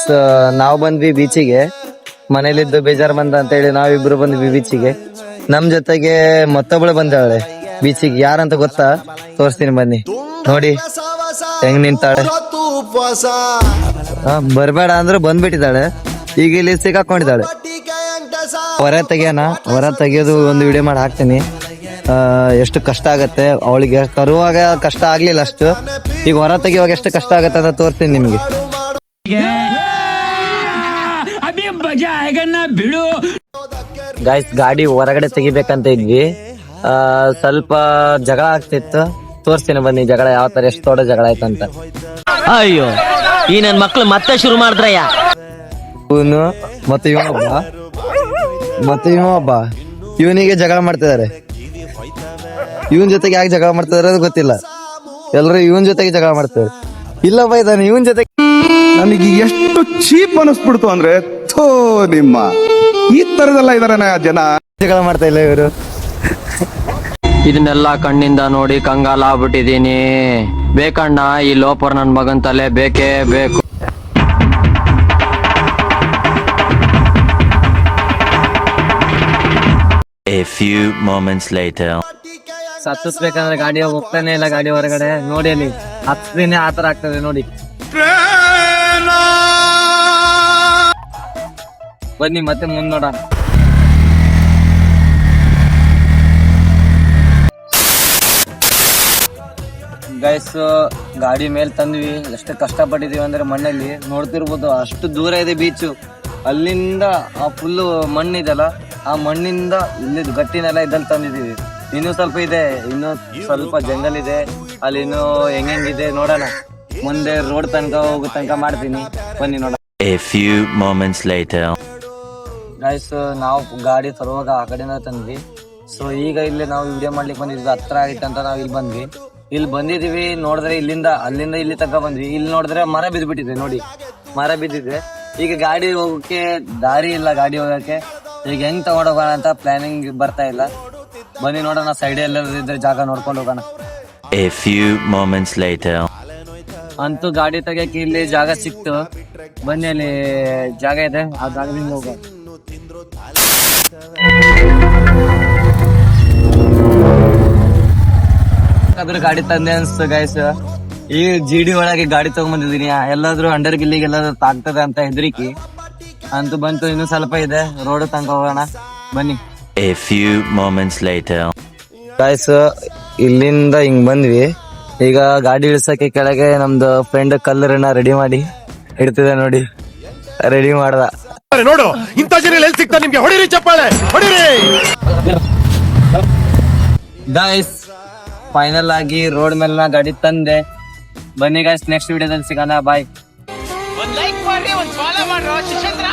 Guys ನಾವ್ ಬಂದ್ವಿ ಬೀಚಿಗೆ, ಮನೇಲಿದ್ದು ಬೇಜಾರ್ ಬಂದ ಅಂತ ಹೇಳಿ ನಾವಿಬ್ರು ಬಂದ್ವಿ ಬೀಚಿಗೆ. ನಮ್ ಜೊತೆಗೆ ಮತ್ತೊಬ್ಳು ಬಂದಾಳೆ ಬೀಚಿಗೆ. ಯಾರಂತ ಗೊತ್ತಾ? ತೋರಿಸ್ತೀನಿ ಬನ್ನಿ, ನೋಡಿ ಹೆಂಗ್ ನಿಂತಾಳೆ. ಬರ್ಬೇಡ ಅಂದ್ರು ಬಂದ್ಬಿಟ್ಟಿದ್ದಾಳೆ. ಈಗ ಇಲ್ಲಿ ಸಿಕ್ಕಾಕೊಂಡಿದ್ದಾಳೆ. ಹೊರ ತೆಗಿಯೋದು ಒಂದು ವಿಡಿಯೋ ಮಾಡಿ ಹಾಕ್ತೀನಿ. ಎಷ್ಟು ಕಷ್ಟ ಆಗತ್ತೆ ಅವಳಿಗೆ. ತರುವಾಗ ಕಷ್ಟ ಆಗ್ಲಿಲ್ಲ ಅಷ್ಟು, ಈಗ ಹೊರ ತೆಗಿಯುವಾಗ ಎಷ್ಟು ಕಷ್ಟ ಆಗತ್ತೆ ಅಂತ ತೋರಿಸ್ತೀನಿ ನಿಮ್ಗೆ. ಗೈಸ್ ಗಾಡಿ ಹೊರಗಡೆ ತೆಗಿಬೇಕಂತ ಇದ್ವಿ, ಸ್ವಲ್ಪ ಜಗಳ ಆಗ್ತಿತ್ತು. ತೋರಿಸ್ತೀನಿ ಬನ್ನಿ ಜಗಳ ಯಾವ ತರ, ಎಷ್ಟು ದೊಡ್ಡ ಜಗಳ ಆಯ್ತಂತ. ಅಯ್ಯೋ, ಈ ನನ್ ಮಕ್ಳು ಮತ್ತೆ ಶುರು ಮಾಡಿದ್ರಯ್ಯ. ಇವನು ಮತ್ತೆ ಇವನೊಬ್ಬ ಇವನಿಗೆ ಜಗಳ ಮಾಡ್ತಿದ್ದಾರೆ. ಇವನ್ ಜೊತೆಗೆ ಯಾಕೆ ಜಗಳ ಮಾಡ್ತಿದಾರೆ ಅದು ಗೊತ್ತಿಲ್ಲ. ಎಲ್ರು ಇವನ್ ಜೊತೆಗೆ ಜಗಳ ಮಾಡ್ತಾರೆ. ಇಲ್ಲಪ್ಪ ಇದ್ದಾನೆ ಇವನ್ ಜೊತೆಗೆ. ನನಗೆ ಎಷ್ಟು ಚೀಪ್ ಅನಿಸ್ಬಿಡ್ತು ಅಂದ್ರೆ, ಥೋ ನಿಮ್ಮ ಈ ತರದೆಲ್ಲ ಇದಾರೆ ಜನ. ಜಗಳ ಮಾಡ್ತಾ ಇಲ್ಲ ಇವರು. ಇದನ್ನೆಲ್ಲ ಕಣ್ಣಿಂದ ನೋಡಿ ಕಂಗಾಲ ಆಗ್ಬಿಟ್ಟಿದೀನಿ. ಬೇಕಣ್ಣ ಈ ಲೋಪರ್ ನನ್ ಮಗನ್ ತಲೆ ಬೇಕೇ ಬೇಕು. A few moments later. ಸತ್ತಿಸ್ಬೇಕಂದ್ರೆ ಗಾಡಿ ಹೋಗ್ತಾನೆ ಇಲ್ಲ, ಗಾಡಿ ಹೊರಗಡೆ ನೋಡಿ ಅಲ್ಲಿ ಹತ್ತಿನೇ ಆತರ ಆಗ್ತದೆ ನೋಡಿ. ಬನ್ನಿ ಮತ್ತೆ ಮುಂದ್ ನೋಡೋಣ. ಗೈಸ್ ಗಾಡಿ ಮೇಲ್ ತಂದ್ವಿ. ಎಷ್ಟು ಕಷ್ಟಪಟ್ಟಿದೀವಿ ಅಂದ್ರೆ ಮಣ್ಣಲ್ಲಿ ನೋಡ್ತಿರ್ಬೋದು, ಅಷ್ಟು ದೂರ ಇದೆ ಬೀಚು. ಅಲ್ಲಿಂದ ಆ ಫುಲ್ಲು ಮಣ್ಣಿದೆಲ್ಲ, ಆ ಮಣ್ಣಿಂದ ಇಲ್ಲಿ ಗಟ್ಟಿನೆಲ್ಲ ಇದ್ದಲ್ಲಿ ತಂದಿದೀವಿ. ಇನ್ನೂ ಸ್ವಲ್ಪ ಇದೆ, ಇನ್ನೂ ಸ್ವಲ್ಪ ಜಂಗಲ್ ಇದೆ ಅಲ್ಲಿ, ಇನ್ನೂ ಹೆಂಗಿದೆ ನೋಡೋಣ. ಮುಂದೆ ರೋಡ್ ತನಕ ಹೋಗೋ ತನಕ ಮಾಡ್ತೀನಿ, ಬನ್ನಿ ನೋಡೋಣ. A few moments later. Guys ನಾವು ಗಾಡಿ ತರುವಾಗ ಆ ಕಡೆಯಿಂದ ತಂದ್ವಿ. ಸೊ ಈಗ ಇಲ್ಲಿ ನಾವು ವಿಡಿಯೋ ಮಾಡ್ಲಿಕ್ಕೆ ಬಂದಿದ್ವಿ, ಹತ್ರ ಆಗಿತ್ತು ಅಂತ ನಾವು ಇಲ್ಲಿ ಬಂದ್ವಿ. ಇಲ್ಲಿ ಬಂದಿದೀವಿ, ನೋಡಿದ್ರೆ ಅಲ್ಲಿಂದ ಇಲ್ಲಿ ತನಕ ಬಂದ್ವಿ. ಇಲ್ಲಿ ನೋಡಿದ್ರೆ ಮರ ಬಿದ್ದುಬಿಟ್ಟಿದೆ ನೋಡಿ, ಮರ ಬಿದ್ದಿದೆ. ಈಗ ಗಾಡಿ ಹೋಗೋಕೆ ದಾರಿ ಇಲ್ಲ, ಗಾಡಿ ಹೋಗಕ್ಕೆ ಈಗ ಹೆಂಗ್ ತಗೊಂಡೋಗೋಣ ಅಂತ ಪ್ಲಾನಿಂಗ್ ಬರ್ತಾ ಇಲ್ಲ. ಬನ್ನಿ ನೋಡೋಣ, ಸೈಡ್ ಎಲ್ಲರೂ ಇದ್ರೆ ಜಾಗ ನೋಡ್ಕೊಂಡು ಹೋಗೋಣ. A few moments later. ಅಂತೂ ಗಾಡಿ ತೆಗಿಯಕ್ಕೆ ಇಲ್ಲಿ ಜಾಗ ಸಿಕ್ತು. ಬನ್ನಿ ಅಲ್ಲಿ ಜಾಗ ಇದೆ, ಆ ಜಾಗದಿಂದ ಹೋಗೋಣ. ಅದ್ರ ಗಾಡಿ ತಂದೆ ಅನ್ಸ್ತು ಗೈಸ್. ಈ ಜಿಡಿ ಒಳಗೆ ಗಾಡಿ ತಗೊಂಡ್ಬಂದಿದೀನಿ, ಎಲ್ಲಾದ್ರೂ ಅಂಡರ್ ಗಿಲ್ಲಿಗೆ ಎಲ್ಲಾದ್ರೂ ತಾಗ್ತದೆ ಅಂತ ಹೆದರಿಕಿ. ಅಂತೂ ಬಂತು, ಇನ್ನು ಸ್ವಲ್ಪ ಇದೆ, ರೋಡ್ ತನಕ ಹೋಗೋಣ ಬನ್ನಿ. A few moments later. Guys ಇಲ್ಲಿಂದ ಹಿಂಗ್ ಬಂದ್ವಿ. ಈಗ ಗಾಡಿ ಇಳಿಸಕ್ಕೆ ಕೆಳಗೆ ನಮ್ದು ಫ್ರೆಂಡ್ ಕಲ್ಲರನ್ನ ರೆಡಿ ಮಾಡಿ ಇಡ್ತಿದೆ ನೋಡಿ, ರೆಡಿ ಮಾಡ್ದ. ನೋಡು ಇಂಥ ಜನ ಎಲ್ಲಿ ಸಿಗ್ತಾ ನಿಮ್ಗೆ, ಹೊಡಿರಿ ಚಪ್ಪಾಳೆ ಹೊಡಿರಿ. ಗೈಸ್ ಫೈನಲ್ ಆಗಿ ರೋಡ್ ಮೇಲೆ ಗಾಡಿ ತಂದೆ. ಬನ್ನಿ ಗೈಸ್, ನೆಕ್ಸ್ಟ್ ವಿಡಿಯೋದಲ್ಲಿ ಸಿಗೋಣ, ಬಾಯ್. ಒಂದ್ ಲೈಕ್ ಮಾಡ್ರಿ, ಒಂದ್ ಫಾಲೋ ಮಾಡ್ರಿ ಶಿಷ್ಯಂದ್ರ.